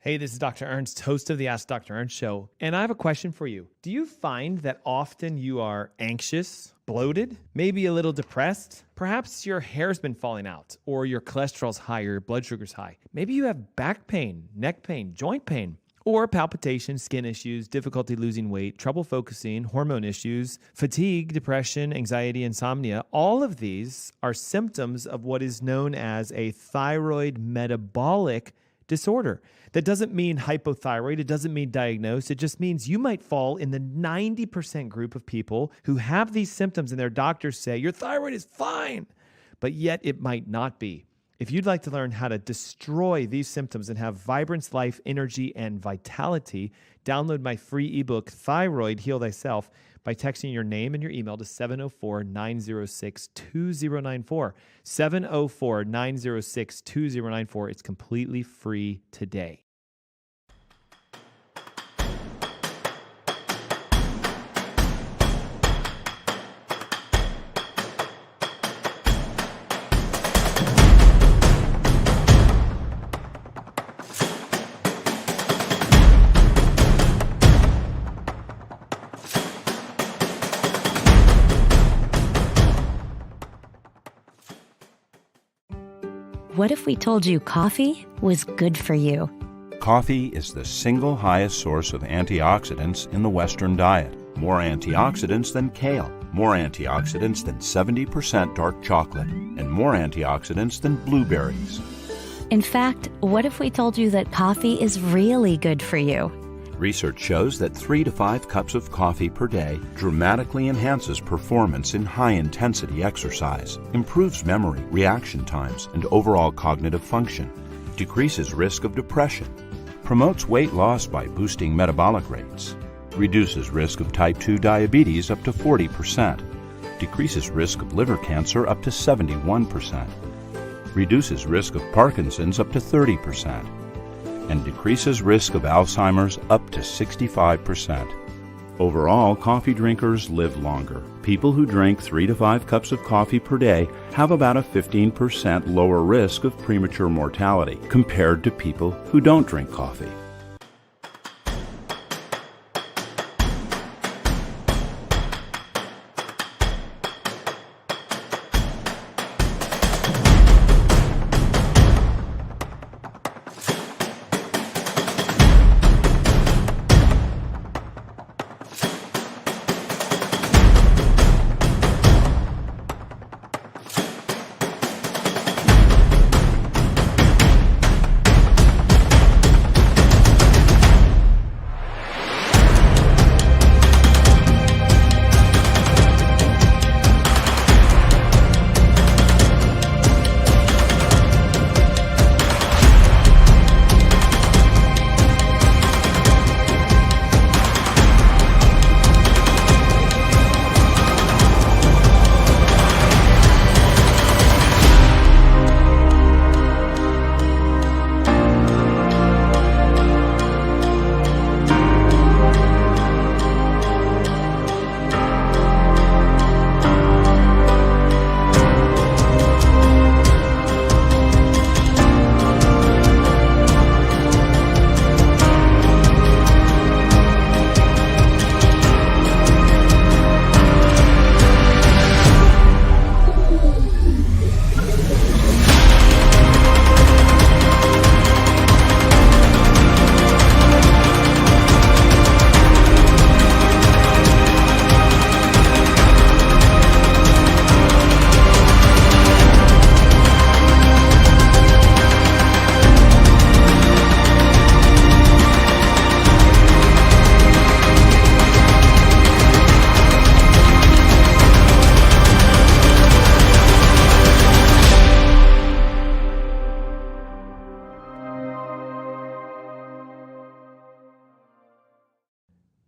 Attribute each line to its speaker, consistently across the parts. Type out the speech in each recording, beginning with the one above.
Speaker 1: Hey, this is Dr. Ernst, host of the AskDrErnst Show, and I have a question for you. Do you find that often you are anxious, bloated, maybe a little depressed? Perhaps your hair's been falling out, or your cholesterol's high, or your blood sugar's high. Maybe you have back pain, neck pain, joint pain, or palpitations, skin issues, difficulty losing weight, trouble focusing, hormone issues, fatigue, depression, anxiety, insomnia. All of these are symptoms of what is known as a thyroid metabolic disorder. That doesn't mean hypothyroid. It doesn't mean diagnosed. It just means you might fall in the 90% group of people who have these symptoms and their doctors say, your thyroid is fine, but yet it might not be. If you'd like to learn how to destroy these symptoms and have vibrance, life, energy, and vitality, download my free ebook, Thyroid, Heal Thyself, by texting your name and your email to 704-906-2094. 704-906-2094. It's completely free today.
Speaker 2: What if we told you coffee was good for you?
Speaker 3: Coffee is the single highest source of antioxidants in the Western diet. More antioxidants than kale, more antioxidants than 70% dark chocolate, and more antioxidants than blueberries.
Speaker 2: In fact, what if we told you that coffee is really good for you?
Speaker 3: Research shows that 3 to 5 cups of coffee per day dramatically enhances performance in high-intensity exercise, improves memory, reaction times, and overall cognitive function, decreases risk of depression, promotes weight loss by boosting metabolic rates, reduces risk of type 2 diabetes up to 40%, decreases risk of liver cancer up to 71%, reduces risk of Parkinson's up to 30%, and decreases risk of Alzheimer's up to 65%. Overall, coffee drinkers live longer. People who drink 3 to 5 cups of coffee per day have about a 15% lower risk of premature mortality compared to people who don't drink coffee.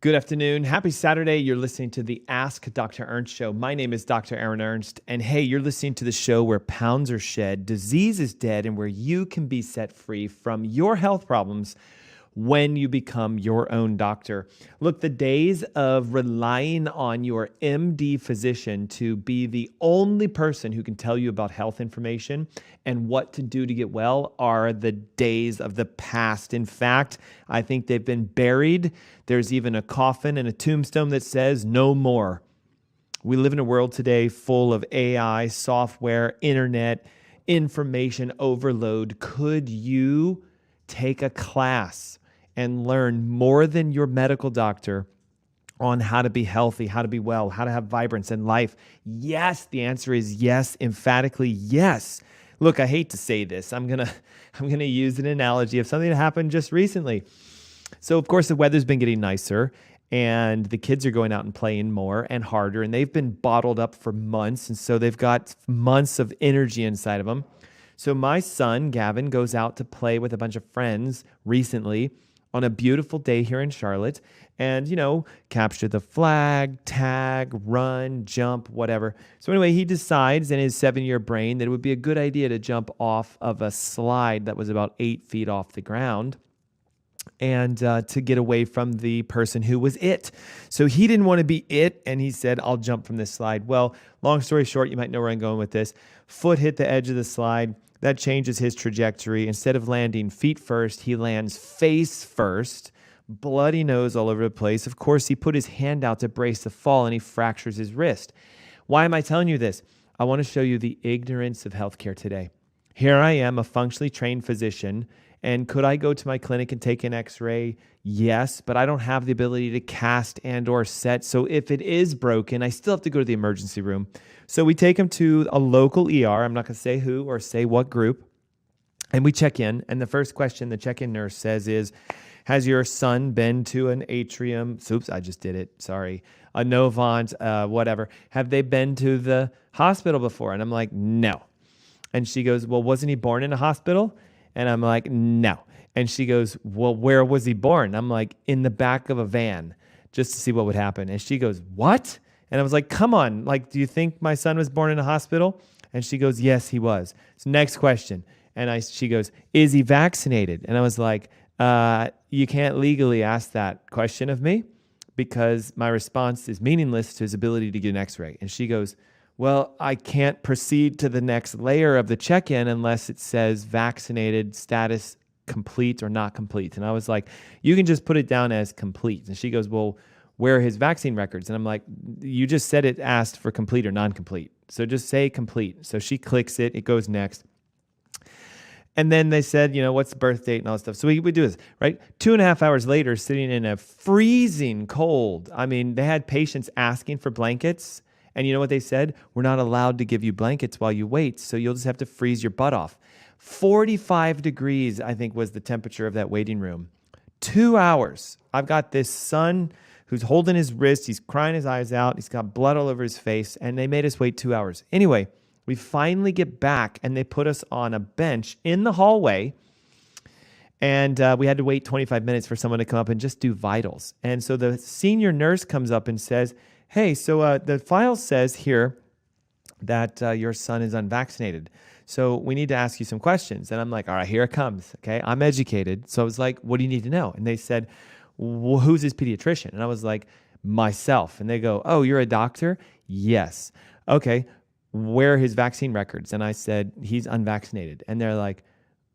Speaker 1: Good afternoon. Happy Saturday. You're listening to the Ask Dr. Ernst Show. My name is Dr. Ernst, and hey, you're listening to the show where pounds are shed, disease is dead, and where you can be set free from your health problems when you become your own doctor. Look, the days of relying on your MD physician to be the only person who can tell you about health information and what to do to get well are the days of the past. In fact, I think they've been buried. There's even a coffin and a tombstone that says no more. We live in a world today full of AI, software, internet, information overload. Could you take a class and learn more than your medical doctor on how to be healthy, how to be well, how to have vibrance in life? Yes, the answer is yes, emphatically yes. Look, I hate to say this. I'm gonna use an analogy of something that happened just recently. So, of course, the weather's been getting nicer, and the kids are going out and playing more and harder, and they've been bottled up for months, and so they've got months of energy inside of them. So my son, Gavin, goes out to play with a bunch of friends recently on a beautiful day here in Charlotte and, capture the flag, tag, run, jump, whatever. So anyway, he decides in his 7-year brain that it would be a good idea to jump off of a slide that was about 8 feet off the ground and to get away from the person who was it. So he didn't want to be it, and he said, I'll jump from this slide. Well, long story short, you might know where I'm going with this. Foot hit the edge of the slide. That changes his trajectory. Instead of landing feet first, he lands face first, bloody nose all over the place. Of course, he put his hand out to brace the fall, and he fractures his wrist. Why am I telling you this? I want to show you the ignorance of healthcare today. Here I am, a functionally trained physician, and could I go to my clinic and take an x-ray? Yes, but I don't have the ability to cast and or set. So if it is broken, I still have to go to the emergency room. So we take him to a local ER. I'm not going to say who or say what group. And we check in. And the first question the check-in nurse says is, has your son been to an atrium? Oops, I just did it. Sorry. A Novant, whatever. Have they been to the hospital before? And I'm like, no. And she goes, well, wasn't he born in a hospital? And I'm like, no. And she goes, well, where was he born? I'm like, in the back of a van, just to see what would happen. And she goes, what? And I was like, come on. Like, do you think my son was born in a hospital? And she goes, yes, he was. So next question. And she goes, is he vaccinated? And I was like, you can't legally ask that question of me because my response is meaningless to his ability to get an x-ray. And she goes, well, I can't proceed to the next layer of the check-in unless it says vaccinated status complete or not complete. And I was like, you can just put it down as complete. And she goes, well, where are his vaccine records? And I'm like, you just said it asked for complete or non-complete. So just say complete. So she clicks it. It goes next. And then they said, what's the birth date and all that stuff. So we do this, right? 2.5 hours later, sitting in a freezing cold. I mean, they had patients asking for blankets. And you know what they said? We're not allowed to give you blankets while you wait, so you'll just have to freeze your butt off. 45 degrees, I think, was the temperature of that waiting room. 2 hours. I've got this son who's holding his wrist. He's crying his eyes out. He's got blood all over his face, and they made us wait 2 hours. Anyway, we finally get back, and they put us on a bench in the hallway, and we had to wait 25 minutes for someone to come up and just do vitals. And so the senior nurse comes up and says, hey, so the file says here that your son is unvaccinated. So we need to ask you some questions. And I'm like, all right, here it comes. Okay, I'm educated. So I was like, what do you need to know? And they said, well, who's his pediatrician? And I was like, myself. And they go, oh, you're a doctor? Yes. Okay, where are his vaccine records? And I said, he's unvaccinated. And they're like,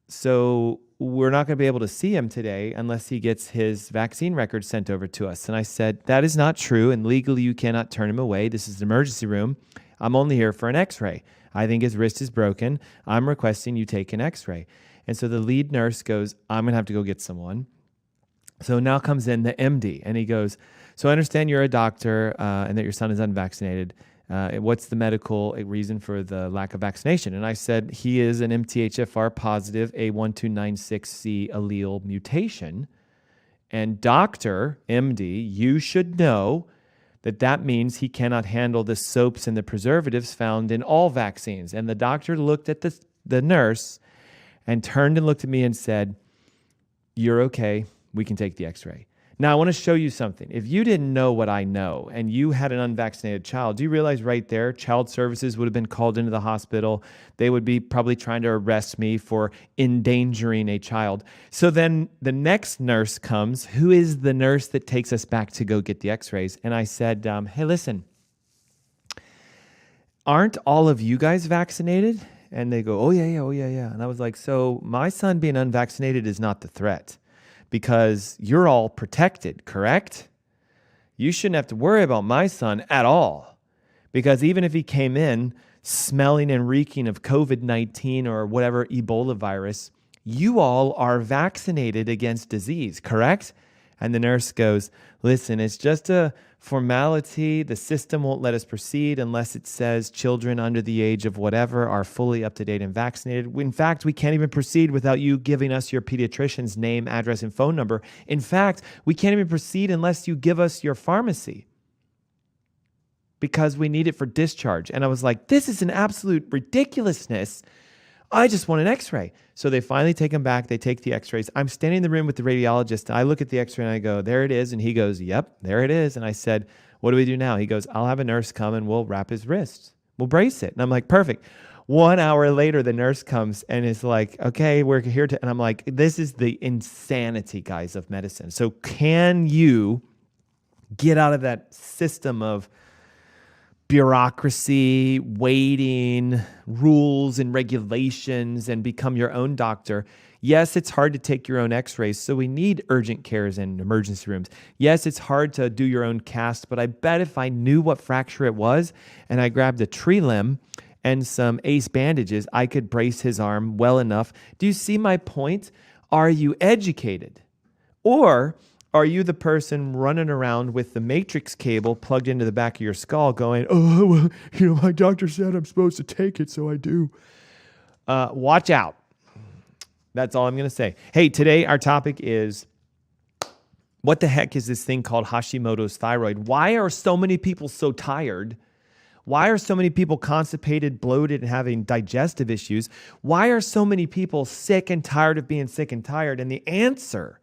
Speaker 1: so we're not going to be able to see him today unless he gets his vaccine records sent over to us. And I said, that is not true. And legally, you cannot turn him away. This is an emergency room. I'm only here for an x-ray. I think his wrist is broken. I'm requesting you take an x-ray. And so the lead nurse goes, I'm going to have to go get someone. So now comes in the MD and he goes, so I understand you're a doctor and that your son is unvaccinated. What's the medical reason for the lack of vaccination? And I said, he is an MTHFR positive A1296C allele mutation. And Dr. MD, you should know that means he cannot handle the soaps and the preservatives found in all vaccines. And the doctor looked at the nurse and turned and looked at me and said, you're okay. We can take the x-ray. Now, I want to show you something. If you didn't know what I know and you had an unvaccinated child, do you realize right there, child services would have been called into the hospital. They would be probably trying to arrest me for endangering a child. So then the next nurse comes, who is the nurse that takes us back to go get the x-rays. And I said, hey, listen, aren't all of you guys vaccinated? And they go, oh, yeah. And I was like, so my son being unvaccinated is not the threat. Because you're all protected, correct? You shouldn't have to worry about my son at all. Because even if he came in smelling and reeking of COVID-19 or whatever Ebola virus, you all are vaccinated against disease, correct? And the nurse goes, listen, it's just a formality. The system won't let us proceed unless it says children under the age of whatever are fully up to date and vaccinated. In fact, we can't even proceed without you giving us your pediatrician's name, address, and phone number. In fact, we can't even proceed unless you give us your pharmacy because we need it for discharge. And I was like, this is an absolute ridiculousness. I just want an x-ray. So they finally take him back. They take the x-rays. I'm standing in the room with the radiologist. And I look at the x-ray and I go, there it is. And he goes, yep, there it is. And I said, what do we do now? He goes, I'll have a nurse come and we'll wrap his wrist. We'll brace it. And I'm like, perfect. 1 hour later, the nurse comes and is like, okay, we're here to, and I'm like, this is the insanity, guys, of medicine. So can you get out of that system of bureaucracy, waiting, rules and regulations, and become your own doctor? Yes, it's hard to take your own x-rays, so we need urgent cares and emergency rooms. Yes, it's hard to do your own cast, but I bet if I knew what fracture it was and I grabbed a tree limb and some ACE bandages, I could brace his arm well enough. Do you see my point? Are you educated? Or are you the person running around with the matrix cable plugged into the back of your skull going, oh, well, my doctor said I'm supposed to take it, so I do. Watch out. That's all I'm going to say. Hey, today our topic is, what the heck is this thing called Hashimoto's thyroid? Why are so many people so tired? Why are so many people constipated, bloated, and having digestive issues? Why are so many people sick and tired of being sick and tired? And the answer,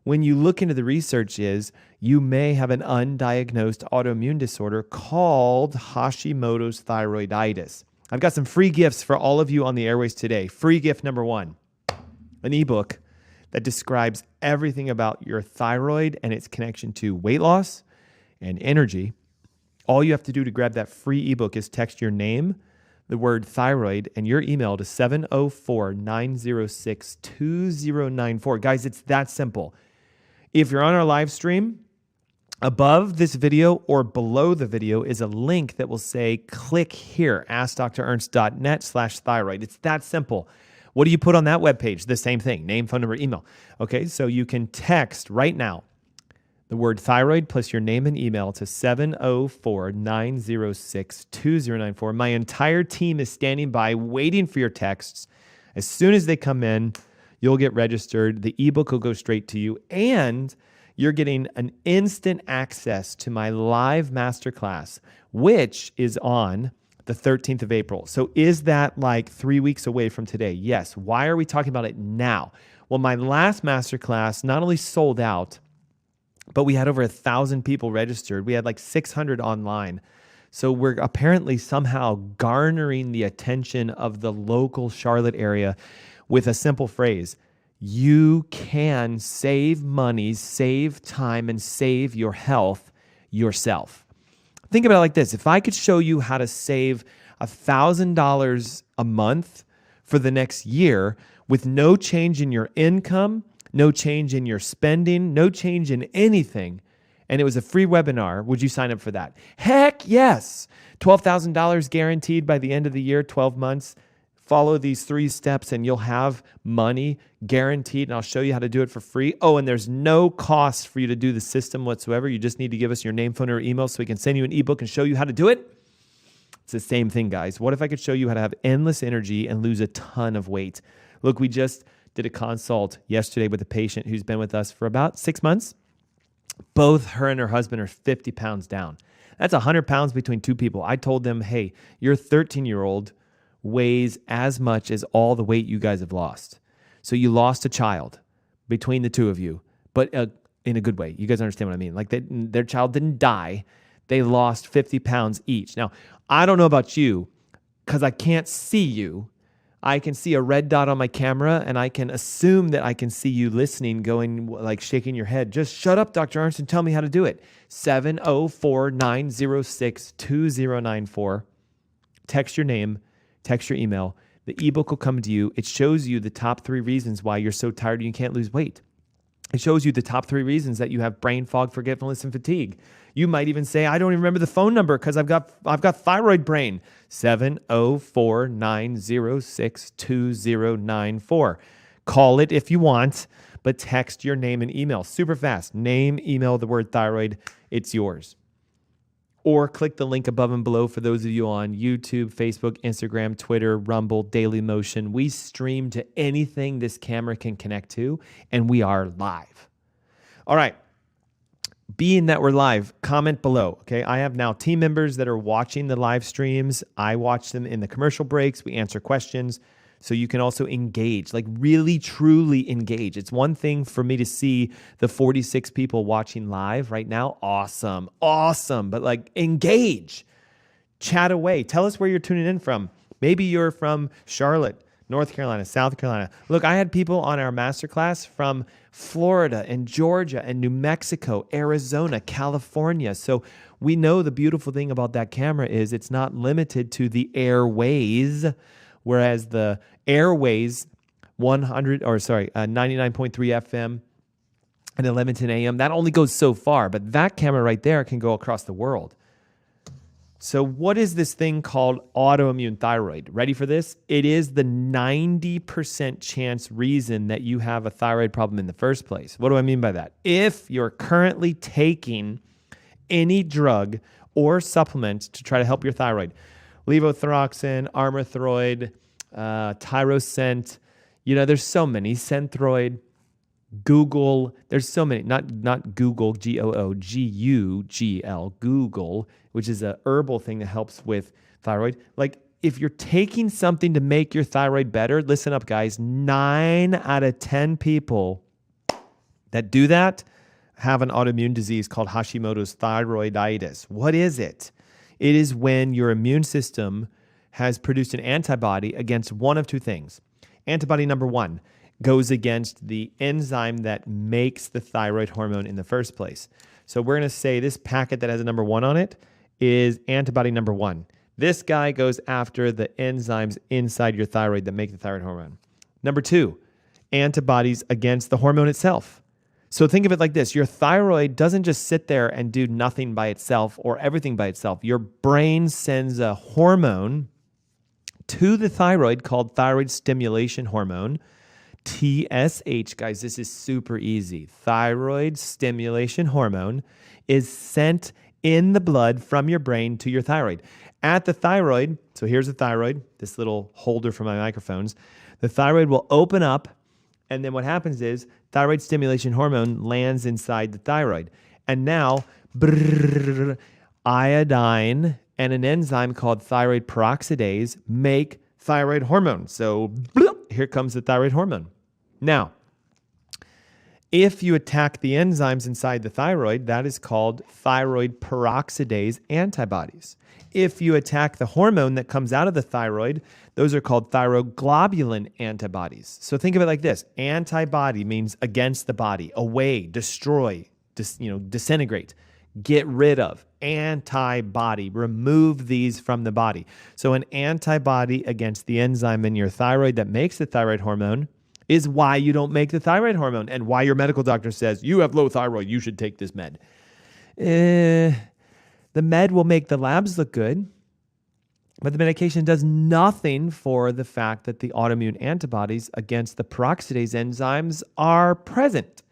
Speaker 1: when you look into the research, is you may have an undiagnosed autoimmune disorder called Hashimoto's thyroiditis. I've got some free gifts for all of you on the airways today. Free gift number 1, an ebook that describes everything about your thyroid and its connection to weight loss and energy. All you have to do to grab that free ebook is text your name, the word thyroid, and your email to 704-906-2094. Guys, it's that simple. If you're on our live stream, above this video or below the video is a link that will say, click here, AskDrErnst.net/thyroid. It's that simple. What do you put on that webpage? The same thing, name, phone number, email. Okay, so you can text right now the word thyroid plus your name and email to 704-906-2094. My entire team is standing by waiting for your texts. As soon as they come in, you'll get registered. The ebook will go straight to you, and you're getting an instant access to my live masterclass, which is on the 13th of April. So is that like 3 weeks away from today? Yes. Why are we talking about it now? Well, my last masterclass not only sold out, but we had over 1,000 people registered. We had like 600 online. So we're apparently somehow garnering the attention of the local Charlotte area with a simple phrase: you can save money, save time, and save your health yourself. Think about it like this. If I could show you how to save $1,000 a month for the next year with no change in your income, no change in your spending, no change in anything, and it was a free webinar, would you sign up for that? Heck yes. $12,000 guaranteed by the end of the year, 12 months. Follow these 3 steps and you'll have money guaranteed, and I'll show you how to do it for free. Oh, and there's no cost for you to do the system whatsoever. You just need to give us your name, phone, or email so we can send you an ebook and show you how to do it. It's the same thing, guys. What if I could show you how to have endless energy and lose a ton of weight? Look, we just did a consult yesterday with a patient who's been with us for about 6 months. Both her and her husband are 50 pounds down. That's 100 pounds between 2 people. I told them, hey, your 13-year-old weighs as much as all the weight you guys have lost. So you lost a child between the 2 of you, but in a good way. You guys understand what I mean? Like their child didn't die. They lost 50 pounds each. Now, I don't know about you because I can't see you. I can see a red dot on my camera and I can assume that I can see you listening, going like shaking your head. Just shut up, Dr. Ernst, and tell me how to do it. 704-906-2094. Text your name, text your email. The ebook will come to you. It shows you the top 3 reasons why you're so tired and you can't lose weight. It shows you the top 3 reasons that you have brain fog, forgetfulness, and fatigue. You might even say, I don't even remember the phone number because I've got thyroid brain. 704-906-2094. Call it if you want, but text your name and email super fast. Name, email, the word thyroid. It's yours. Or click the link above and below for those of you on YouTube, Facebook, Instagram, Twitter, Rumble, Dailymotion. We stream to anything this camera can connect to, and we are live. All right. Being that we're live, comment below, okay? I have now team members that are watching the live streams. I watch them in the commercial breaks. We answer questions. So you can also engage, like really, truly engage. It's one thing for me to see the 46 people watching live right now. Awesome. But like engage, chat away. Tell us where you're tuning in from. Maybe you're from Charlotte, North Carolina, South Carolina. Look, I had people on our masterclass from Florida and Georgia and New Mexico, Arizona, California. So we know the beautiful thing about that camera is it's not limited to the airways. Whereas the airways 99.3 FM and 11:10 AM, that only goes so far, but that camera right there can go across the world. So what is this thing called autoimmune thyroid? Ready for this? It is the 90% chance reason that you have a thyroid problem in the first place. What do I mean by that? If you're currently taking any drug or supplement to try to help your thyroid, levothyroxine, Armothroid, Tyrosent, there's so many, Synthroid, Google, there's so many, not Google, Googl, Google, which is a herbal thing that helps with thyroid. Like if you're taking something to make your thyroid better, listen up guys, 9 out of 10 people that do that have an autoimmune disease called Hashimoto's thyroiditis. What is it? It is when your immune system has produced an antibody against one of 2 things. Antibody number 1 goes against the enzyme that makes the thyroid hormone in the first place. So we're going to say this packet that has a number 1 on it is antibody number 1. This guy goes after the enzymes inside your thyroid that make the thyroid hormone. Number 2, antibodies against the hormone itself. So think of it like this. Your thyroid doesn't just sit there and do nothing by itself or everything by itself. Your brain sends a hormone to the thyroid called thyroid stimulation hormone, TSH. Guys, this is super easy. Thyroid stimulation hormone is sent in the blood from your brain to your thyroid. At the thyroid, so here's the thyroid, this little holder for my microphones. The thyroid will open up, and then what happens is thyroid stimulation hormone lands inside the thyroid. And now, iodine and an enzyme called thyroid peroxidase make thyroid hormone. So here comes the thyroid hormone. Now, if you attack the enzymes inside the thyroid, that is called thyroid peroxidase antibodies. If you attack the hormone that comes out of the thyroid, those are called thyroglobulin antibodies. So think of it like this. Antibody means against the body, away, destroy, disintegrate, get rid of. Antibody, remove these from the body. So an antibody against the enzyme in your thyroid that makes the thyroid hormone is why you don't make the thyroid hormone and why your medical doctor says, you have low thyroid, you should take this med. The med will make the labs look good, but the medication does nothing for the fact that the autoimmune antibodies against the peroxidase enzymes are present.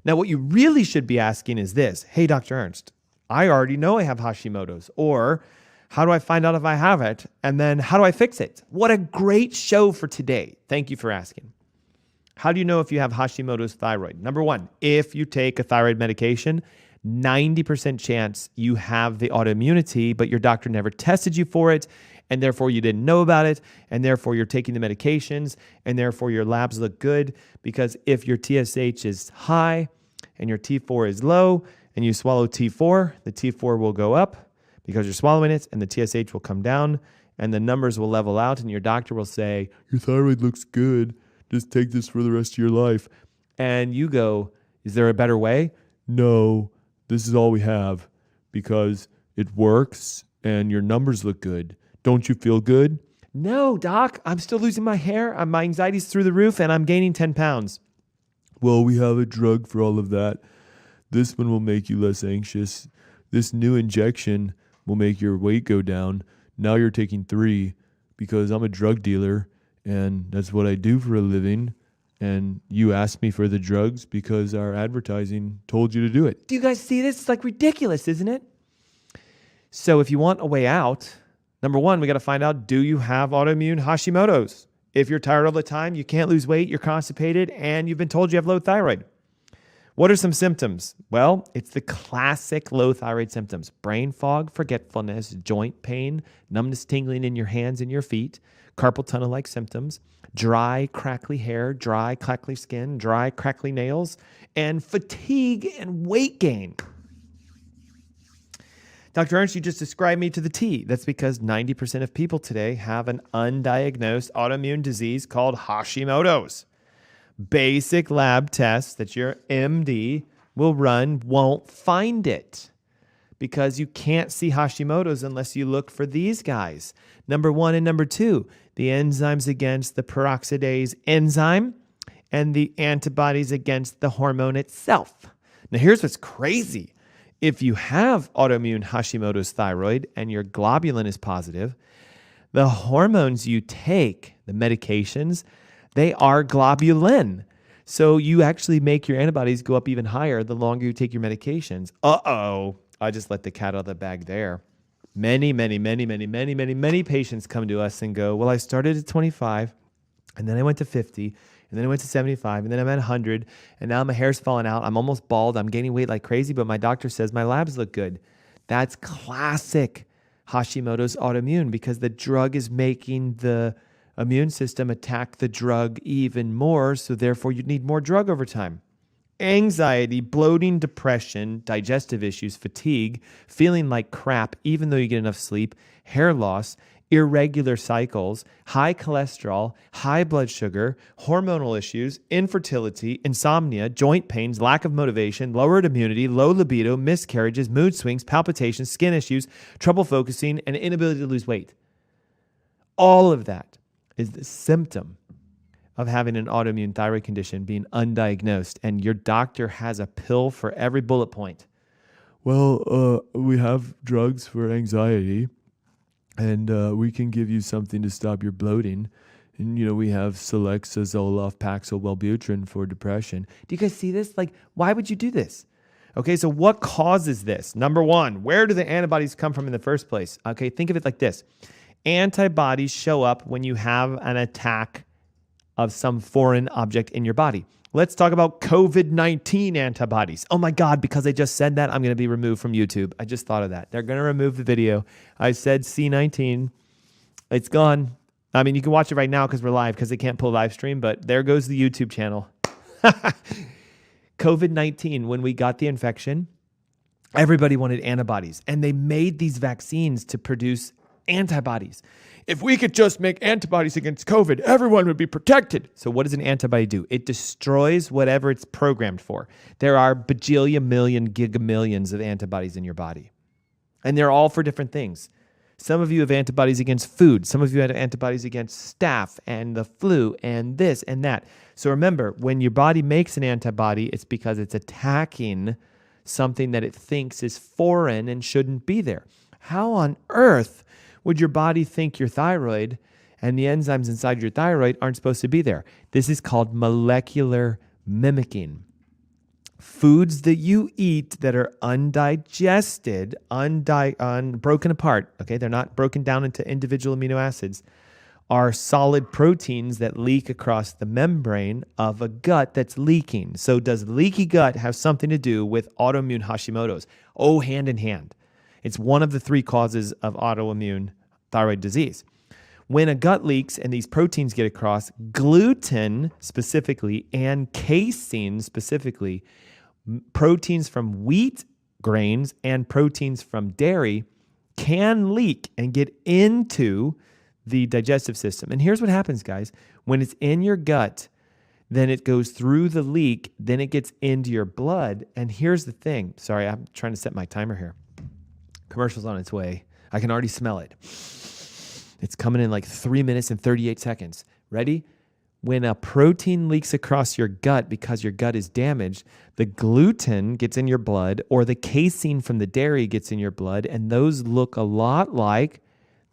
Speaker 1: Now, what you really should be asking is this. Hey, Dr. Ernst, I already know I have Hashimoto's. Or how do I find out if I have it? And then how do I fix it? What a great show for today. Thank you for asking. How do you know if you have Hashimoto's thyroid? Number 1, if you take a thyroid medication, 90% chance you have the autoimmunity, but your doctor never tested you for it, and therefore you didn't know about it, and therefore you're taking the medications, and therefore your labs look good, because if your TSH is high and your T4 is low and you swallow T4, the T4 will go up because you're swallowing it, and the TSH will come down, and the numbers will level out, and your doctor will say, your thyroid looks good. Just take this for the rest of your life. And you go, is there a better way? No, this is all we have because it works and your numbers look good. Don't you feel good? No, doc, I'm still losing my hair. My anxiety's through the roof and I'm gaining 10 pounds. Well, we have a drug for all of that. This one will make you less anxious. This new injection will make your weight go down. Now you're taking 3 because I'm a drug dealer and that's what I do for a living. And you asked me for the drugs because our advertising told you to do it. Do you guys see this? It's like ridiculous, isn't it? So if you want a way out, number one, we got to find out, do you have autoimmune Hashimoto's? If you're tired all the time, you can't lose weight, you're constipated, and you've been told you have low thyroid. What are some symptoms? Well, it's the classic low thyroid symptoms: brain fog, forgetfulness, joint pain, numbness, tingling in your hands and your feet, carpal tunnel-like symptoms, dry, crackly hair, dry, crackly skin, dry, crackly nails, and fatigue and weight gain. Dr. Ernst, you just described me to the T. That's because 90% of people today have an undiagnosed autoimmune disease called Hashimoto's. Basic lab tests that your MD will run won't find it because you can't see Hashimoto's unless you look for these guys. Number 1 and number 2, the enzymes against the peroxidase enzyme and the antibodies against the hormone itself. Now, here's what's crazy. If you have autoimmune Hashimoto's thyroid and your globulin is positive, the hormones you take, the medications, they are globulin. So you actually make your antibodies go up even higher the longer you take your medications. I just let the cat out of the bag there. Many patients come to us and go, well, I started at 25 and then I went to 50 and then I went to 75 and then I'm at 100 and now my hair's falling out. I'm almost bald. I'm gaining weight like crazy, but my doctor says my labs look good. That's classic Hashimoto's autoimmune because the drug is making the immune system attack the drug even more, so therefore you need more drug over time. Anxiety, bloating, depression, digestive issues, fatigue, feeling like crap even though you get enough sleep, hair loss, irregular cycles, high cholesterol, high blood sugar, hormonal issues, infertility, insomnia, joint pains, lack of motivation, lowered immunity, low libido, miscarriages, mood swings, palpitations, skin issues, trouble focusing, and inability to lose weight. All of that is the symptom of having an autoimmune thyroid condition, being undiagnosed, and your doctor has a pill for every bullet point. Well, we have drugs for anxiety, and we can give you something to stop your bloating. And, we have Celexa, Zoloft, Paxil, Wellbutrin for depression. Do you guys see this? Like, why would you do this? Okay, so what causes this? Number 1, where do the antibodies come from in the first place? Okay, think of it like this. Antibodies show up when you have an attack of some foreign object in your body. Let's talk about COVID-19 antibodies. Oh my God, because I just said that, I'm going to be removed from YouTube. I just thought of that. They're going to remove the video. I said C19. It's gone. I mean, you can watch it right now because we're live because they can't pull live stream, but there goes the YouTube channel. COVID-19, when we got the infection, everybody wanted antibodies, and they made these vaccines to produce antibodies. If we could just make antibodies against COVID, everyone would be protected. So what does an antibody do? It destroys whatever it's programmed for. There are bajillion, million, gigamillions of antibodies in your body. And they're all for different things. Some of you have antibodies against food. Some of you have antibodies against staph and the flu and this and that. So remember, when your body makes an antibody, it's because it's attacking something that it thinks is foreign and shouldn't be there. How on earth would your body think your thyroid and the enzymes inside your thyroid aren't supposed to be there? This is called molecular mimicking. Foods that you eat that are undigested, broken apart, okay, they're not broken down into individual amino acids, are solid proteins that leak across the membrane of a gut that's leaking. So does leaky gut have something to do with autoimmune Hashimoto's? Oh, hand in hand. It's one of the 3 causes of autoimmune thyroid disease. When a gut leaks and these proteins get across, gluten specifically and casein specifically proteins from wheat grains and proteins from dairy can leak and get into the digestive system. And here's what happens, guys. When it's in your gut, then it goes through the leak, then it gets into your blood. And here's the thing. Sorry, I'm trying to set my timer here. Commercial's on its way. I can already smell it. It's coming in like 3 minutes and 38 seconds. Ready? When a protein leaks across your gut because your gut is damaged, the gluten gets in your blood or the casein from the dairy gets in your blood, and those look a lot like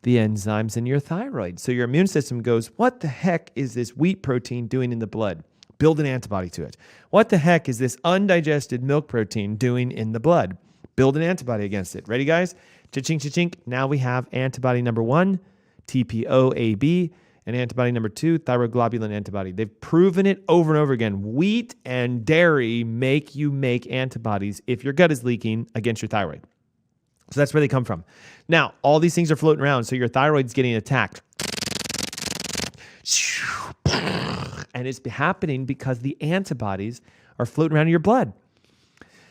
Speaker 1: the enzymes in your thyroid. So your immune system goes, what the heck is this wheat protein doing in the blood? Build an antibody to it. What the heck is this undigested milk protein doing in the blood? Build an antibody against it. Ready, guys? Cha-ching, cha-ching. Now we have antibody number 1, TPOAB, and antibody number 2, thyroglobulin antibody. They've proven it over and over again. Wheat and dairy make you make antibodies if your gut is leaking against your thyroid. So that's where they come from. Now, all these things are floating around, so your thyroid's getting attacked. And it's happening because the antibodies are floating around in your blood.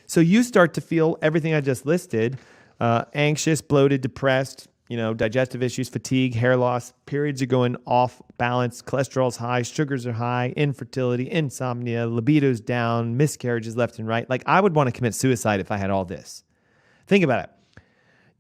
Speaker 1: So you start to feel everything I just listed, anxious, bloated, depressed, digestive issues, fatigue, hair loss, periods are going off balance, cholesterol's high, sugars are high, infertility, insomnia, libido's down, miscarriages left and right. Like, I would want to commit suicide if I had all this. Think about it.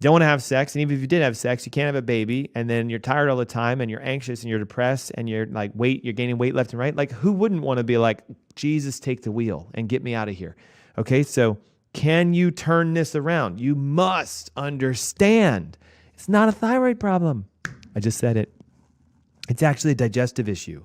Speaker 1: Don't want to have sex, and even if you did have sex, you can't have a baby, and then you're tired all the time, and you're anxious, and you're depressed, and you're gaining weight left and right. Like, who wouldn't want to be like, Jesus, take the wheel and get me out of here? Okay, so can you turn this around? You must understand it's not a thyroid problem. I just said it. It's actually a digestive issue.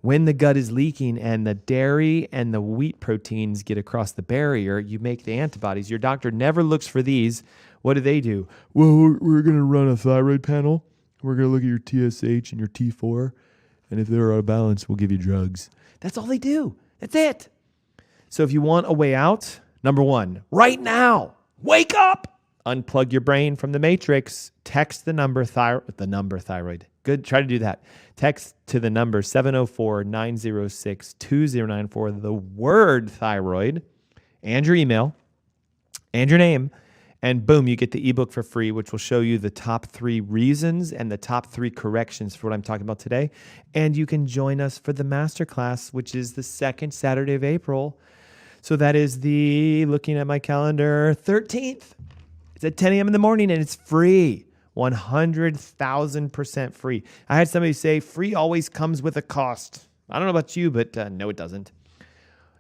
Speaker 1: When the gut is leaking and the dairy and the wheat proteins get across the barrier, you make the antibodies. Your doctor never looks for these. What do? Well, we're going to run a thyroid panel. We're going to look at your TSH and your T4. And if they're out of balance, we'll give you drugs. That's all they do. That's it. So if you want a way out, number 1, right now, wake up. Unplug your brain from the matrix. Text the number thyroid. Good. Try to do that. Text to the number 704-906-2094, the word thyroid, and your email, and your name, and boom, you get the ebook for free, which will show you the top 3 reasons and the top 3 corrections for what I'm talking about today. And you can join us for the masterclass, which is the second Saturday of April. So that is looking at my calendar, 13th. It's at 10 a.m. in the morning, and it's free. 100,000% free. I had somebody say free always comes with a cost. I don't know about you, but no, it doesn't.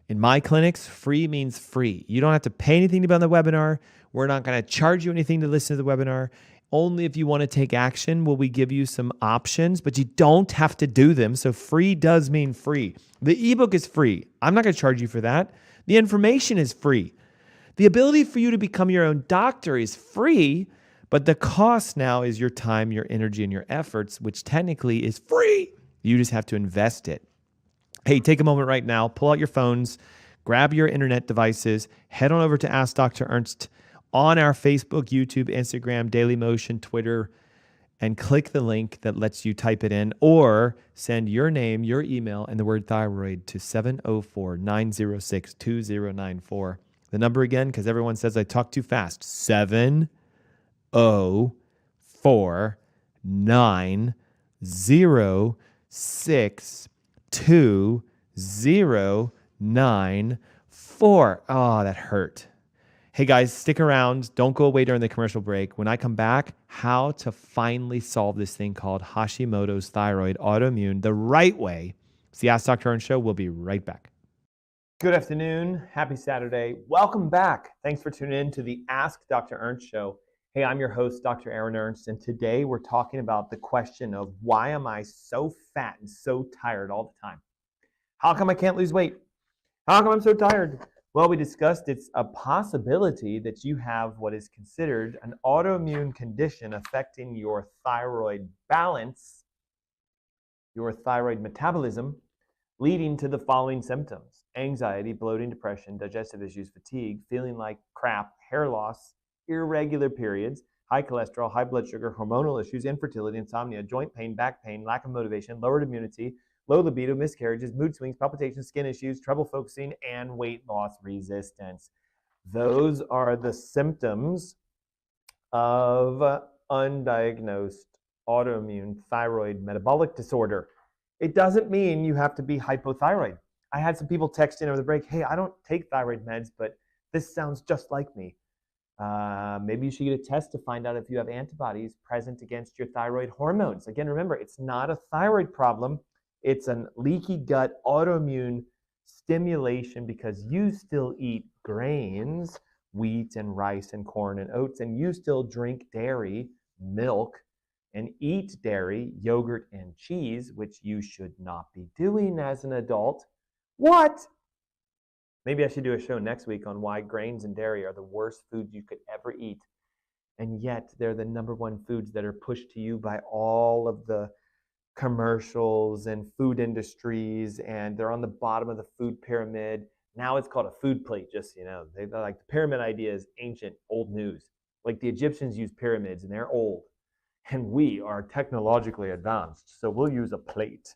Speaker 1: In my clinics, free means free. You don't have to pay anything to be on the webinar. We're not going to charge you anything to listen to the webinar. Only if you want to take action will we give you some options, but you don't have to do them. So free does mean free. The ebook is free. I'm not going to charge you for that. The information is free. The ability for you to become your own doctor is free, but the cost now is your time, your energy, and your efforts, which technically is free. You just have to invest it. Hey, take a moment right now, pull out your phones, grab your internet devices, head on over to Ask Dr. Ernst on our Facebook, YouTube, Instagram, Daily Motion, Twitter, and click the link that lets you type it in, or send your name, your email, and the word thyroid to 704-906-2094. The number again, because everyone says I talk too fast, 704-906-2094. Oh, that hurt. Hey guys, stick around. Don't go away during the commercial break. When I come back, how to finally solve this thing called Hashimoto's thyroid autoimmune the right way. It's the Ask Dr. Ernst Show. We'll be right back. Good afternoon. Happy Saturday. Welcome back. Thanks for tuning in to the Ask Dr. Ernst Show. Hey, I'm your host, Dr. Aaron Ernst, and today we're talking about the question of why am I so fat and so tired all the time? How come I can't lose weight? How come I'm so tired? Well, we discussed it's a possibility that you have what is considered an autoimmune condition affecting your thyroid balance, your thyroid metabolism, leading to the following symptoms: anxiety, bloating, depression, digestive issues, fatigue, feeling like crap, hair loss, irregular periods, high cholesterol, high blood sugar, hormonal issues, infertility, insomnia, joint pain, back pain, lack of motivation, lowered immunity, low libido, miscarriages, mood swings, palpitations, skin issues, trouble focusing, and weight loss resistance. Those are the symptoms of undiagnosed autoimmune thyroid metabolic disorder. It doesn't mean you have to be hypothyroid. I had some people text in over the break, hey, I don't take thyroid meds, but this sounds just like me. Maybe you should get a test to find out if you have antibodies present against your thyroid hormones. Again, remember, it's not a thyroid problem. It's a leaky gut autoimmune stimulation because you still eat grains, wheat and rice and corn and oats, and you still drink dairy, milk, and eat dairy, yogurt, and cheese, which you should not be doing as an adult. What? Maybe I should do a show next week on why grains and dairy are the worst foods you could ever eat. And yet they're the #1 foods that are pushed to you by all of the commercials and food industries, and they're on the bottom of the food pyramid. Now it's called a food plate, just so you know. They're like, the pyramid idea is ancient, old news. Like the Egyptians used pyramids and they're old. And we are technologically advanced, so we'll use a plate.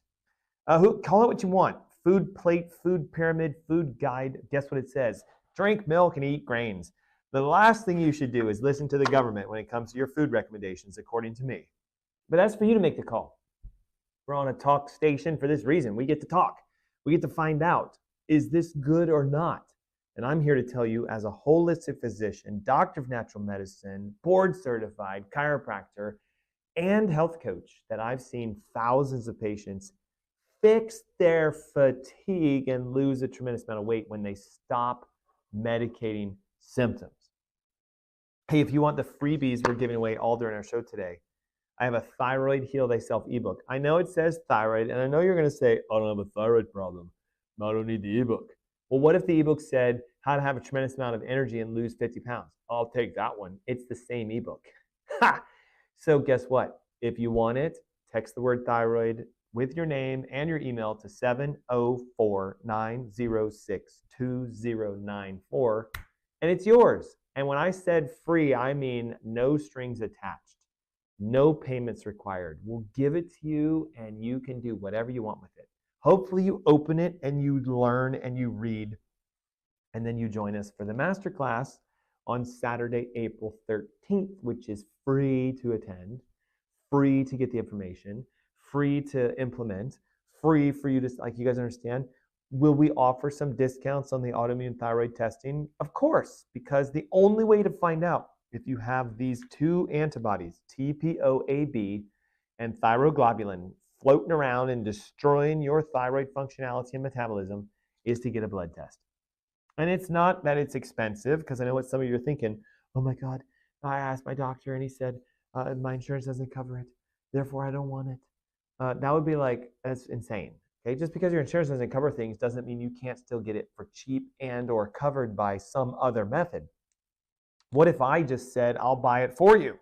Speaker 1: Call it what you want. Food plate, food pyramid, food guide. Guess what it says? Drink milk and eat grains. The last thing you should do is listen to the government when it comes to your food recommendations, according to me. But that's for you to make the call. We're on a talk station for this reason. We get to talk. We get to find out, is this good or not? And I'm here to tell you, as a holistic physician, doctor of natural medicine, board certified chiropractor, and health coach, that I've seen thousands of patients fix their fatigue and lose a tremendous amount of weight when they stop medicating symptoms. Hey, if you want the freebies we're giving away all during our show today, I have a Thyroid Heal Thyself ebook. I know it says thyroid, and I know you're going to say, I don't have a thyroid problem. I don't need the ebook. Well, what if the ebook said how to have a tremendous amount of energy and lose 50 pounds? I'll take that one. It's the same ebook. Ha! So guess what? If you want it, text the word thyroid with your name and your email to 704-906-2094, and it's yours. And when I said free, I mean no strings attached, no payments required. We'll give it to you, and you can do whatever you want with it. Hopefully you open it and you learn and you read, and then you join us for the masterclass on Saturday, April 13th, which is free to attend, free to get the information, free to implement, free for you to, like, you guys understand. Will we offer some discounts on the autoimmune thyroid testing? Of course, because the only way to find out if you have these two antibodies, TPOAB and thyroglobulin, floating around and destroying your thyroid functionality and metabolism, is to get a blood test. And it's not that it's expensive, because I know what some of you are thinking, oh my God, I asked my doctor and he said, my insurance doesn't cover it, therefore I don't want it. That would be like, that's insane. Okay, just because your insurance doesn't cover things doesn't mean you can't still get it for cheap and or covered by some other method. What if I just said, I'll buy it for you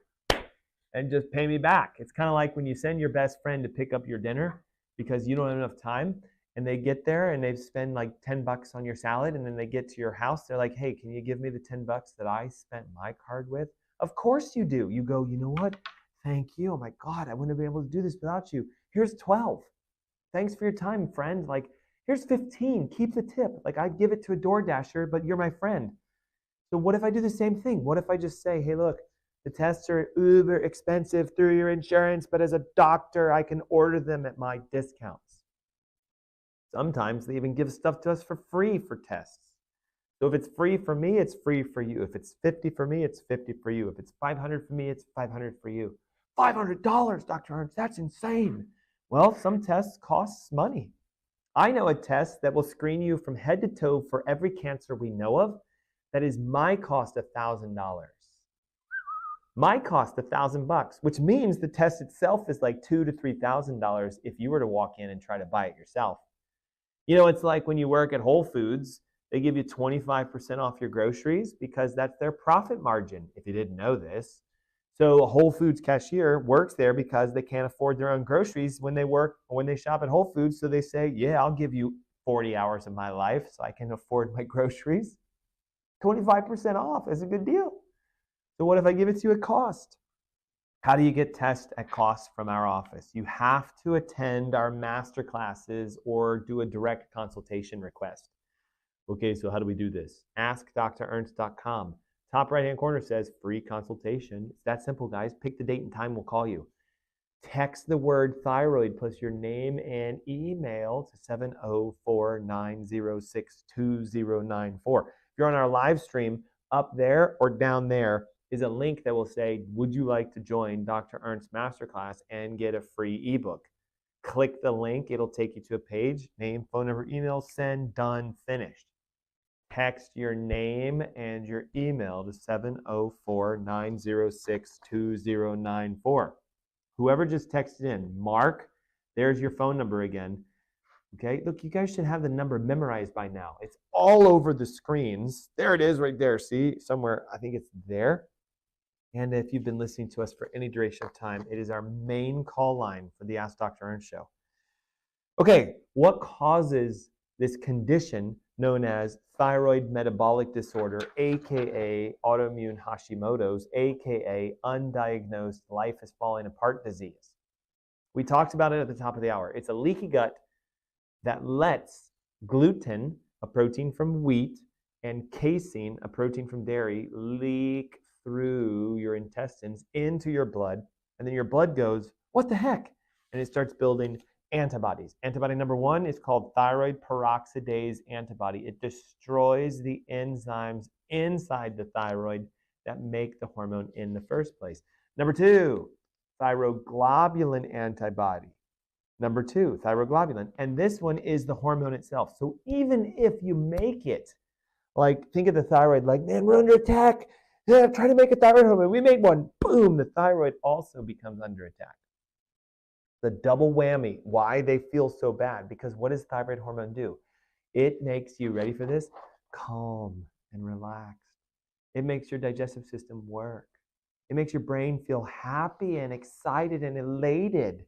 Speaker 1: and just pay me back? It's kind of like when you send your best friend to pick up your dinner because you don't have enough time, and they get there and they spend like $10 on your salad, and then they get to your house, they're like, hey, can you give me the $10 that I spent my card with? Of course you do. You go, you know what? Thank you. Oh my God, I wouldn't have been able to do this without you. Here's 12. Thanks for your time, friend. Like, here's 15. Keep the tip. Like, I'd give it to a DoorDasher, but you're my friend. So what if I do the same thing? What if I just say, hey, look, the tests are uber expensive through your insurance, but as a doctor, I can order them at my discounts. Sometimes they even give stuff to us for free for tests. So if it's free for me, it's free for you. If it's 50 for me, it's 50 for you. If it's 500 for me, it's 500 for you. $500, Dr. Ernst, that's insane. Well, some tests cost money. I know a test that will screen you from head to toe for every cancer we know of. That is my cost $1,000. My cost $1,000, which means the test itself is like $2,000 to $3,000 if you were to walk in and try to buy it yourself. You know, it's like when you work at Whole Foods, they give you 25% off your groceries because that's their profit margin, if you didn't know this. So a Whole Foods cashier works there because they can't afford their own groceries when they shop at Whole Foods. So they say, yeah, I'll give you 40 hours of my life so I can afford my groceries. 25% off is a good deal. So what if I give it to you at cost? How do you get tests at cost from our office? You have to attend our master classes or do a direct consultation request. Okay, so how do we do this? AskDrErnst.com. Top right-hand corner says free consultation. It's that simple, guys. Pick the date and time, we'll call you. Text the word thyroid plus your name and email to 704-906-2094. If you're on our live stream, up there or down there is a link that will say, would you like to join Dr. Ernst Masterclass and get a free ebook? Click the link. It'll take you to a page. Name, phone number, email, send, done, finished. Text your name and your email to 704-906-2094. Whoever just texted in, Mark, there's your phone number again. Okay, look, you guys should have the number memorized by now. It's all over the screens. There it is right there. See, somewhere, I think it's there. And if you've been listening to us for any duration of time, it is our main call line for the Ask Dr. Ernst Show. Okay, what causes this condition known as thyroid metabolic disorder, aka autoimmune Hashimoto's, aka undiagnosed life is falling apart disease? We talked about it at the top of the hour. It's a leaky gut that lets gluten, a protein from wheat, and casein, a protein from dairy, leak through your intestines into your blood, and then your blood goes, what the heck? And it starts building antibodies. Antibody number one is called thyroid peroxidase antibody. It destroys the enzymes inside the thyroid that make the hormone in the first place. Number two, thyroglobulin antibody. Number two, thyroglobulin. And this one is the hormone itself. So even if you make it, like think of the thyroid, like, man, we're under attack. Yeah, trying to make a thyroid hormone. We made one. Boom, the thyroid also becomes under attack. The double whammy, why they feel so bad, because what does thyroid hormone do? It makes you, ready for this, calm and relaxed. It makes your digestive system work. It makes your brain feel happy and excited and elated.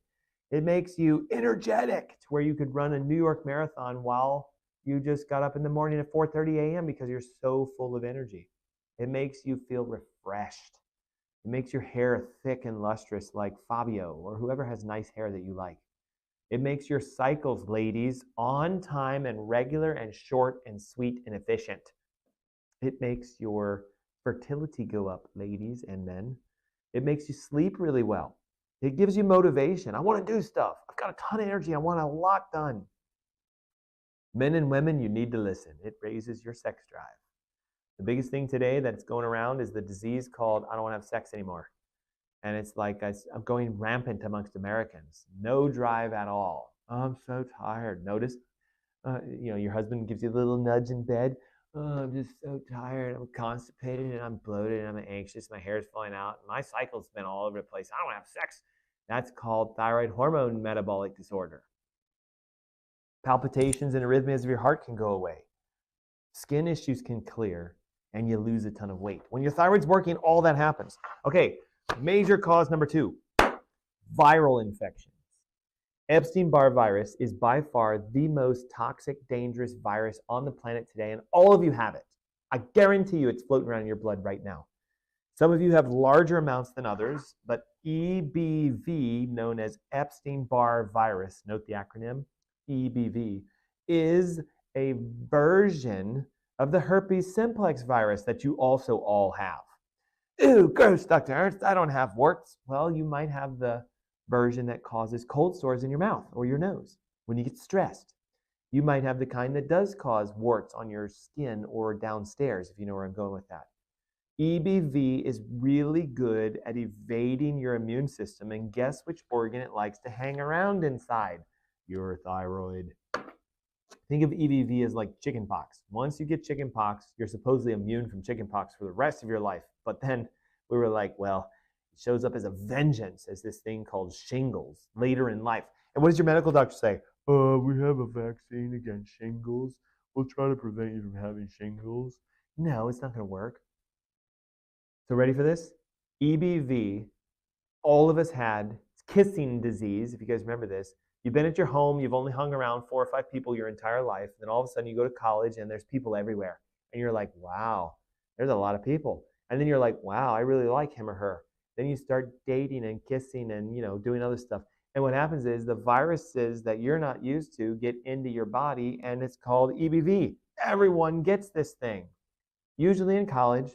Speaker 1: It makes you energetic to where you could run a New York marathon while you just got up in the morning at 4:30 a.m. because you're so full of energy. It makes you feel refreshed. It makes your hair thick and lustrous like Fabio or whoever has nice hair that you like. It makes your cycles, ladies, on time and regular and short and sweet and efficient. It makes your fertility go up, ladies and men. It makes you sleep really well. It gives you motivation. I want to do stuff. I've got a ton of energy. I want a lot done. Men and women, you need to listen. It raises your sex drive. The biggest thing today that's going around is the disease called I don't want to have sex anymore. And it's like I'm going rampant amongst Americans. No drive at all. Oh, I'm so tired. Notice, your husband gives you a little nudge in bed. Oh, I'm just so tired. I'm constipated and I'm bloated and I'm anxious. My hair is falling out. My cycle's been all over the place. I don't want to have sex. That's called thyroid hormone metabolic disorder. Palpitations and arrhythmias of your heart can go away. Skin issues can clear. And you lose a ton of weight. When your thyroid's working, all that happens. Okay, major cause number two, viral infections. Epstein-Barr virus is by far the most toxic, dangerous virus on the planet today, and all of you have it. I guarantee you it's floating around in your blood right now. Some of you have larger amounts than others, but EBV, known as Epstein-Barr virus, note the acronym, EBV, is a version of the herpes simplex virus that you also all have. Ew, gross, Dr. Ernst, I don't have warts. Well, you might have the version that causes cold sores in your mouth or your nose when you get stressed. You might have the kind that does cause warts on your skin or downstairs, if you know where I'm going with that. EBV is really good at evading your immune system, and guess which organ it likes to hang around inside? Your thyroid. Think of EBV as like chickenpox. Once you get chickenpox, you're supposedly immune from chickenpox for the rest of your life. But then we were like, well, it shows up as a vengeance, as this thing called shingles later in life. And what does your medical doctor say? We have a vaccine against shingles. We'll try to prevent you from having shingles. No, it's not going to work. So ready for this? EBV, all of us had kissing disease, if you guys remember this. You've been at your home, you've only hung around 4 or 5 people your entire life, then all of a sudden you go to college and there's people everywhere. And you're like, wow, there's a lot of people. And then you're like, wow, I really like him or her. Then you start dating and kissing and, doing other stuff. And what happens is the viruses that you're not used to get into your body, and it's called EBV. Everyone gets this thing. Usually in college,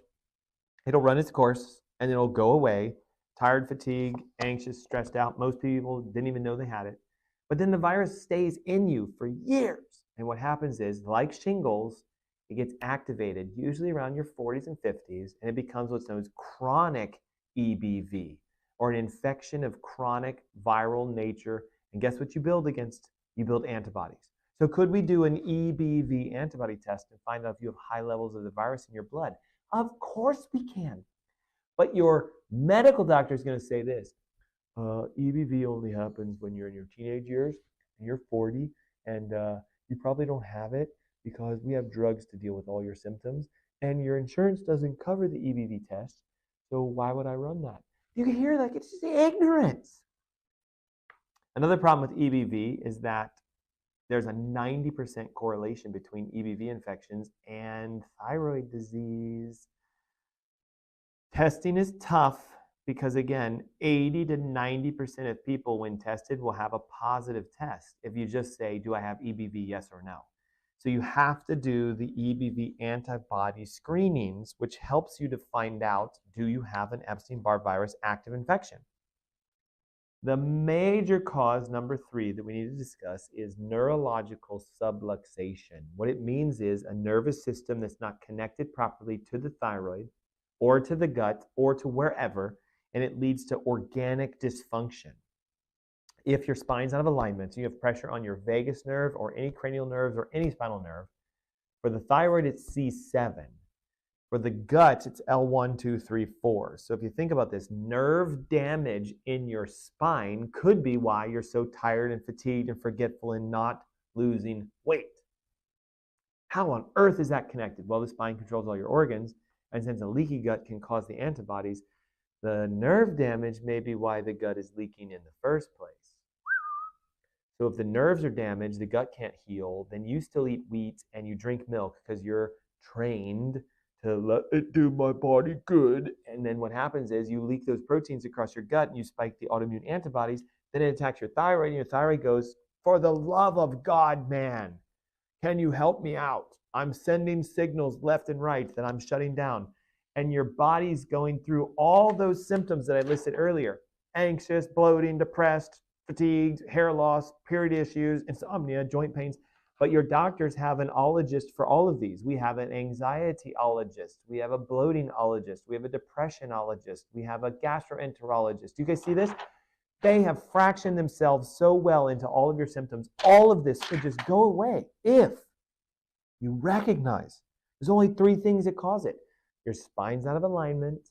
Speaker 1: it'll run its course and it'll go away. Tired, fatigued, anxious, stressed out. Most people didn't even know they had it. But then the virus stays in you for years. And what happens is, like shingles, it gets activated, usually around your 40s and 50s, and it becomes what's known as chronic EBV, or an infection of chronic viral nature. And guess what you build against? You build antibodies. So could we do an EBV antibody test and find out if you have high levels of the virus in your blood? Of course we can. But your medical doctor is going to say this: EBV only happens when you're in your teenage years and you're 40, and you probably don't have it because we have drugs to deal with all your symptoms, and your insurance doesn't cover the EBV test, so why would I run that? You can hear that. It's just ignorance. Another problem with EBV is that there's a 90% correlation between EBV infections and thyroid disease. Testing is tough because, again, 80 to 90% of people when tested will have a positive test if you just say, do I have EBV, yes or no? So you have to do the EBV antibody screenings, which helps you to find out, do you have an Epstein-Barr virus active infection? The major cause, number 3, that we need to discuss is neurological subluxation. What it means is a nervous system that's not connected properly to the thyroid or to the gut or to wherever, and it leads to organic dysfunction. If your spine's out of alignment, so you have pressure on your vagus nerve or any cranial nerves or any spinal nerve, for the thyroid, it's C7. For the gut, it's L1, 2, 3, 4. So if you think about this, nerve damage in your spine could be why you're so tired and fatigued and forgetful and not losing weight. How on earth is that connected? Well, the spine controls all your organs, and since a leaky gut can cause the antibodies, the nerve damage may be why the gut is leaking in the first place. So if the nerves are damaged, the gut can't heal, then you still eat wheat and you drink milk because you're trained to let it do my body good. And then what happens is you leak those proteins across your gut and you spike the autoimmune antibodies. Then it attacks your thyroid, and your thyroid goes, for the love of God, man, can you help me out? I'm sending signals left and right that I'm shutting down. And your body's going through all those symptoms that I listed earlier: anxious, bloating, depressed, fatigued, hair loss, period issues, insomnia, joint pains. But your doctors have an ologist for all of these. We have an anxiety-ologist. We have a bloating-ologist. We have a depression-ologist. We have a gastroenterologist. Do you guys see this? They have fractioned themselves so well into all of your symptoms. All of this could just go away if you recognize there's only 3 things that cause it. Your spine's out of alignment,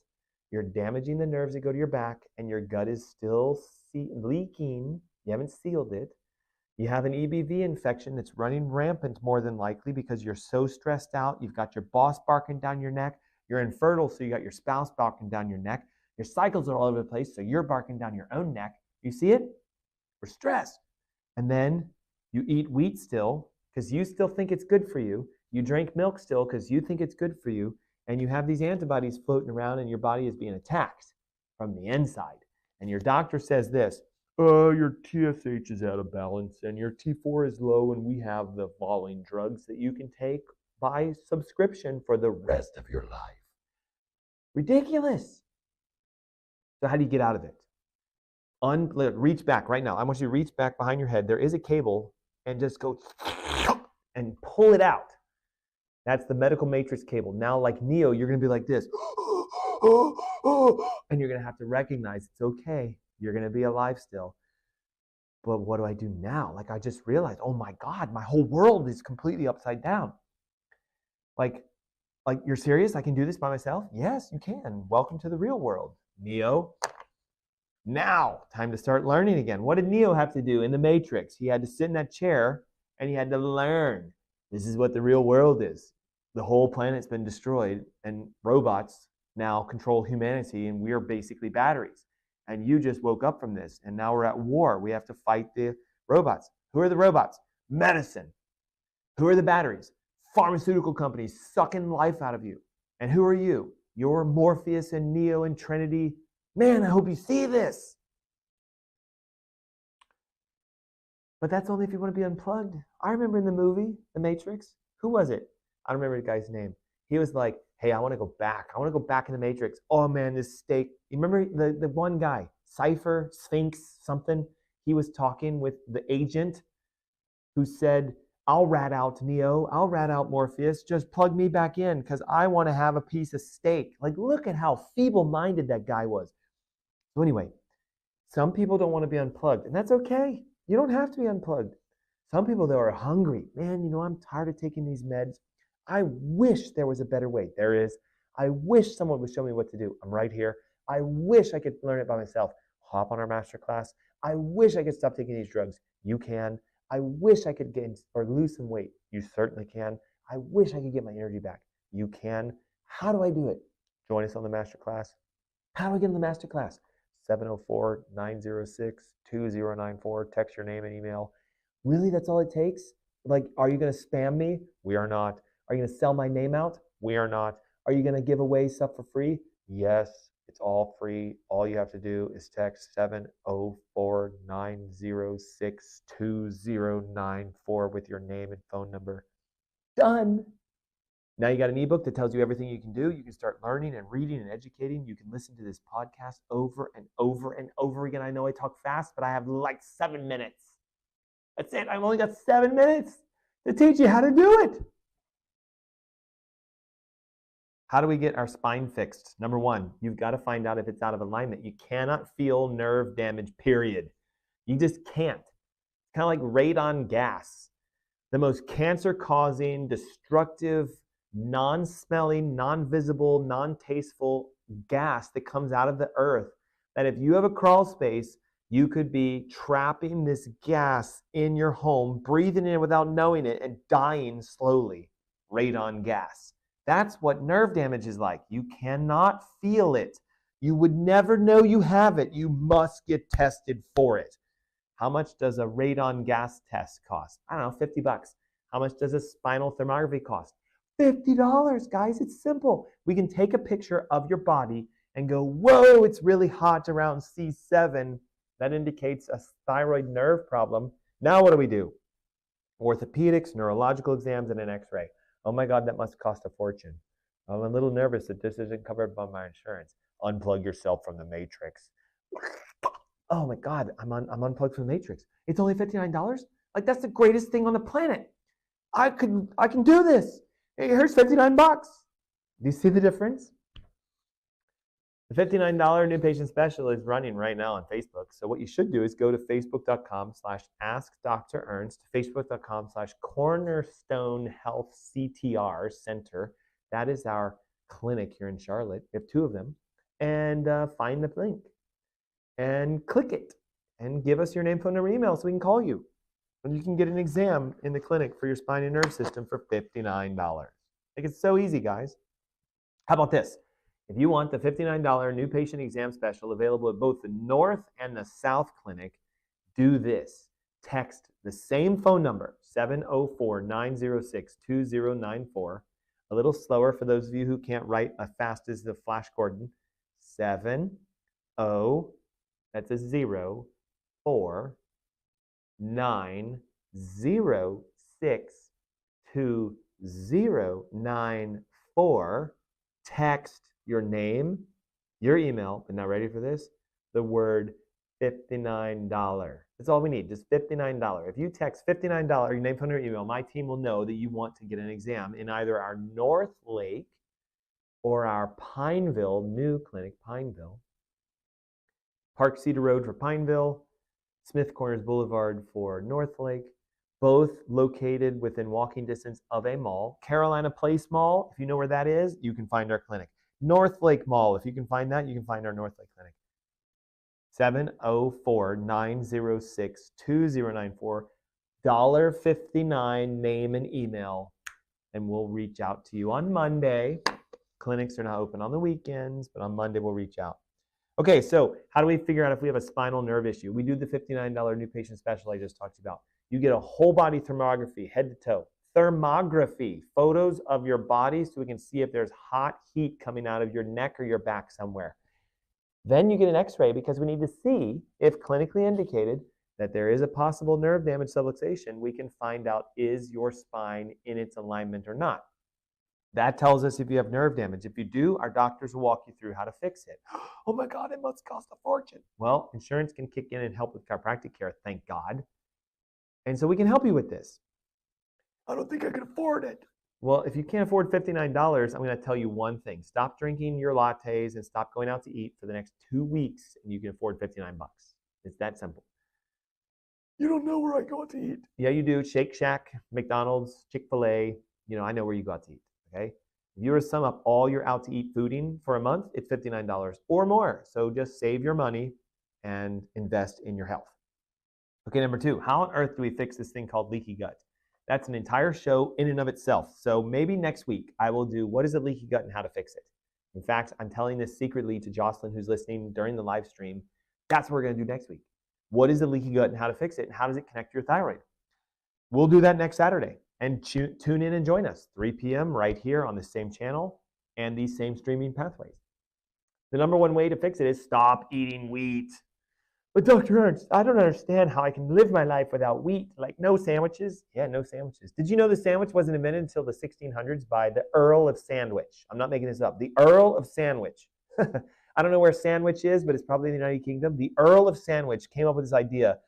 Speaker 1: you're damaging the nerves that go to your back, and your gut is still leaking. You haven't sealed it. You have an EBV infection that's running rampant more than likely because you're so stressed out. You've got your boss barking down your neck. You're infertile, so you got your spouse barking down your neck. Your cycles are all over the place, so you're barking down your own neck. You see it? We're stressed. And then you eat wheat still because you still think it's good for you. You drink milk still because you think it's good for you. And you have these antibodies floating around, and your body is being attacked from the inside. And your doctor says this: your TSH is out of balance and your T4 is low, and we have the following drugs that you can take by subscription for the rest of your life. Ridiculous. So how do you get out of it? Reach back right now. I want you to reach back behind your head. There is a cable, and just go and pull it out. That's the medical matrix cable. Now, like Neo, you're going to be like this. And you're going to have to recognize it's okay. You're going to be alive still. But what do I do now? Like, I just realized, oh my God, my whole world is completely upside down. Like you're serious? I can do this by myself? Yes, you can. Welcome to the real world, Neo. Now, time to start learning again. What did Neo have to do in the Matrix? He had to sit in that chair and he had to learn. This is what the real world is. The whole planet's been destroyed, and robots now control humanity, and we're basically batteries. And you just woke up from this, and now we're at war. We have to fight the robots. Who are the robots? Medicine. Who are the batteries? Pharmaceutical companies sucking life out of you. And who are you? You're Morpheus and Neo and Trinity Man, I hope you see this. But that's only if you want to be unplugged. I remember in the movie, The Matrix, who was it? I don't remember the guy's name. He was like, hey, I want to go back. I want to go back in the Matrix. Oh man, this steak. You remember the one guy, Cypher, Sphinx, something? He was talking with the agent who said, I'll rat out Neo. I'll rat out Morpheus. Just plug me back in because I want to have a piece of steak. Like, look at how feeble-minded that guy was. So anyway, some people don't want to be unplugged, and that's okay. You don't have to be unplugged. Some people, though, are hungry. Man, I'm tired of taking these meds. I wish there was a better way. There is. I wish someone would show me what to do. I'm right here. I wish I could learn it by myself. Hop on our masterclass. I wish I could stop taking these drugs. You can. I wish I could gain or lose some weight. You certainly can. I wish I could get my energy back. You can. How do I do it? Join us on the masterclass. How do I get in the masterclass? 704-906-2094. Text your name and email. Really, that's all it takes? Like, are you going to spam me? We are not. Are you going to sell my name out? We are not. Are you going to give away stuff for free? Yes, it's all free. All you have to do is text 704-906-2094 with your name and phone number. Done. Now you got an ebook that tells you everything you can do. You can start learning and reading and educating. You can listen to this podcast over and over and over again. I know I talk fast, but I have like 7 minutes. That's it. I've only got 7 minutes to teach you how to do it. How do we get our spine fixed? Number one, you've got to find out if it's out of alignment. You cannot feel nerve damage, period. You just can't. It's kind of like radon gas. The most cancer-causing, destructive, non-smelling, non-visible, non-tasteful gas that comes out of the earth, that if you have a crawl space, you could be trapping this gas in your home, breathing in it without knowing it, and dying slowly. Radon gas. That's what nerve damage is like. You cannot feel it. You would never know you have it. You must get tested for it. How much does a radon gas test cost? I don't know, $50. How much does a spinal thermography cost? $50, guys. It's simple. We can take a picture of your body and go, whoa, it's really hot around C7. That indicates a thyroid nerve problem. Now what do? Orthopedics, neurological exams, and an x-ray. Oh my God, that must cost a fortune. I'm a little nervous that this isn't covered by my insurance. Unplug yourself from the matrix. Oh my God, I'm unplugged from the matrix. It's only $59? Like, that's the greatest thing on the planet. I can do this. Hey, here's $59. Do you see the difference? The $59 new patient special is running right now on Facebook. So what you should do is go to facebook.com/AskDrErnst, facebook.com/Cornerstone Health CTR Center. That is our clinic here in Charlotte. We have 2 of them. And find the link and click it and give us your name, phone number, email so we can call you. And you can get an exam in the clinic for your spine and nerve system for $59. Like, it's so easy, guys. How about this? If you want the $59 new patient exam special available at both the North and the South Clinic, do this. Text the same phone number, 704-906-2094. A little slower for those of you who can't write as fast as the Flash Gordon. 70, that's a 0, 4, 906-2094. Text your name, your email, but now ready for this? The word $59. That's all we need, just $59. If you text $59, your name, phone, or email, my team will know that you want to get an exam in either our North Lake or our Pineville, new clinic, Pineville. Park Cedar Road for Pineville, Smith Corners Boulevard for North Lake, both located within walking distance of a mall. Carolina Place Mall, if you know where that is, you can find our clinic. North Lake Mall, if you can find that, you can find our North Lake clinic. 704-906-2094, $59 name and email, and we'll reach out to you on Monday. Clinics are not open on the weekends, but on Monday we'll reach out. Okay, so how do we figure out if we have a spinal nerve issue? We do the $59 new patient special I just talked about. You get a whole body thermography, head to toe. Thermography, photos of your body so we can see if there's hot heat coming out of your neck or your back somewhere. Then you get an x-ray because we need to see if clinically indicated that there is a possible nerve damage subluxation. We can find out, is your spine in its alignment or not? That tells us if you have nerve damage. If you do, our doctors will walk you through how to fix it. Oh my God, it must cost a fortune. Well, insurance can kick in and help with chiropractic care, thank God. And so we can help you with this. I don't think I can afford it. Well, if you can't afford $59, I'm going to tell you one thing. Stop drinking your lattes and stop going out to eat for the next 2 weeks, and you can afford $59. It's that simple. You don't know where I go out to eat. Yeah, you do. Shake Shack, McDonald's, Chick-fil-A. You know, I know where you go out to eat, okay? If you were to sum up all your out to eat fooding for a month, it's $59 or more. So just save your money and invest in your health. Okay, number 2, how on earth do we fix this thing called leaky gut? That's an entire show in and of itself. So maybe next week I will do what is a leaky gut and how to fix it. In fact, I'm telling this secretly to Jocelyn, who's listening during the live stream. That's what we're going to do next week. What is a leaky gut and how to fix it, and how does it connect to your thyroid? We'll do that next Saturday. And tune in and join us, 3 p.m. right here on the same channel and these same streaming pathways. The number one way to fix it is stop eating wheat. But Dr. Ernst, I don't understand how I can live my life without wheat, like no sandwiches. Yeah, no sandwiches. Did you know the sandwich wasn't invented until the 1600s by the Earl of Sandwich? I'm not making this up. The Earl of Sandwich. I don't know where Sandwich is, but it's probably in the United Kingdom. The Earl of Sandwich came up with this idea.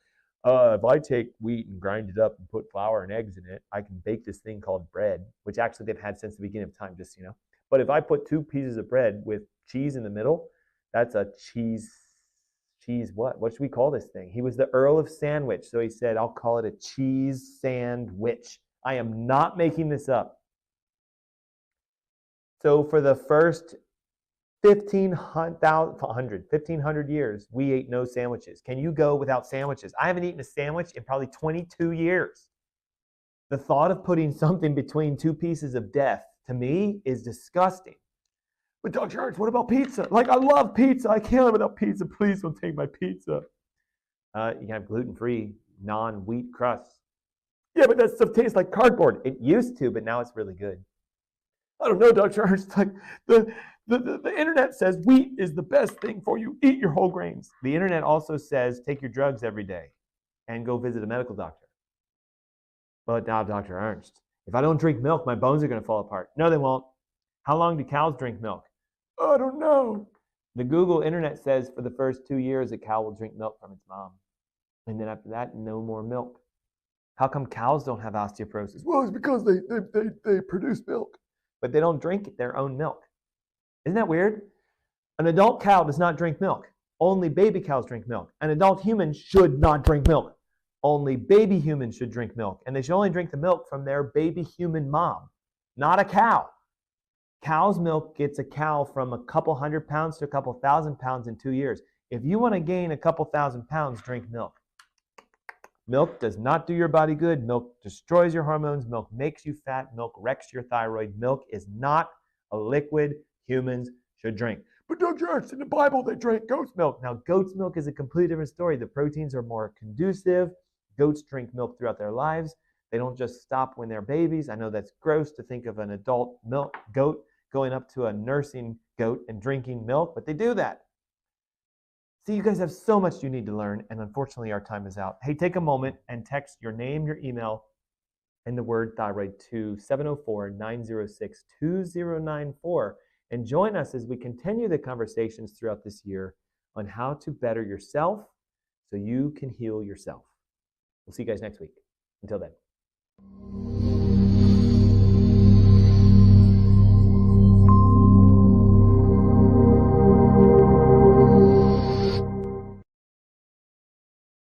Speaker 1: If I take wheat and grind it up and put flour and eggs in it, I can bake this thing called bread, which actually they've had since the beginning of time, just so you know. But if I put 2 pieces of bread with cheese in the middle, that's a cheese what? What should we call this thing? He was the Earl of Sandwich, so he said, I'll call it a cheese sandwich. I am not making this up. So for the first 1,500 years, we ate no sandwiches. Can you go without sandwiches? I haven't eaten a sandwich in probably 22 years. The thought of putting something between 2 pieces of death, to me, is disgusting. But Dr. Ernst, what about pizza? Like, I love pizza. I can't live without pizza. Please don't take my pizza. You can have gluten-free, non-wheat crust. Yeah, but that stuff tastes like cardboard. It used to, but now it's really good. I don't know, Dr. Ernst. Like, the internet says wheat is the best thing for you. Eat your whole grains. The internet also says take your drugs every day and go visit a medical doctor. But now, Dr. Ernst, if I don't drink milk, my bones are going to fall apart. No, they won't. How long do cows drink milk? I don't know. The Google internet says for the first 2 years, a cow will drink milk from its mom. And then after that, no more milk. How come cows don't have osteoporosis? Well, it's because they produce milk. But they don't drink their own milk. Isn't that weird? An adult cow does not drink milk. Only baby cows drink milk. An adult human should not drink milk. Only baby humans should drink milk. And they should only drink the milk from their baby human mom, not a cow. Cow's milk gets a cow from a couple 100 pounds to a couple 1,000 pounds in 2 years. If you want to gain a couple 1,000 pounds, drink milk. Milk does not do your body good. Milk destroys your hormones. Milk makes you fat. Milk wrecks your thyroid. Milk is not a liquid humans should drink. But Dr. Ernst, in the Bible, they drank goat's milk. Now, goat's milk is a completely different story. The proteins are more conducive. Goats drink milk throughout their lives. They don't just stop when they're babies. I know that's gross to think of an adult goat going up to a nursing goat and drinking milk, but they do that. See, you guys have so much you need to learn, and unfortunately our time is out. Hey, take a moment and text your name, your email, and the word thyroid to 704-906-2094 and join us as we continue the conversations throughout this year on how to better yourself so you can heal yourself. We'll see you guys next week. Until then.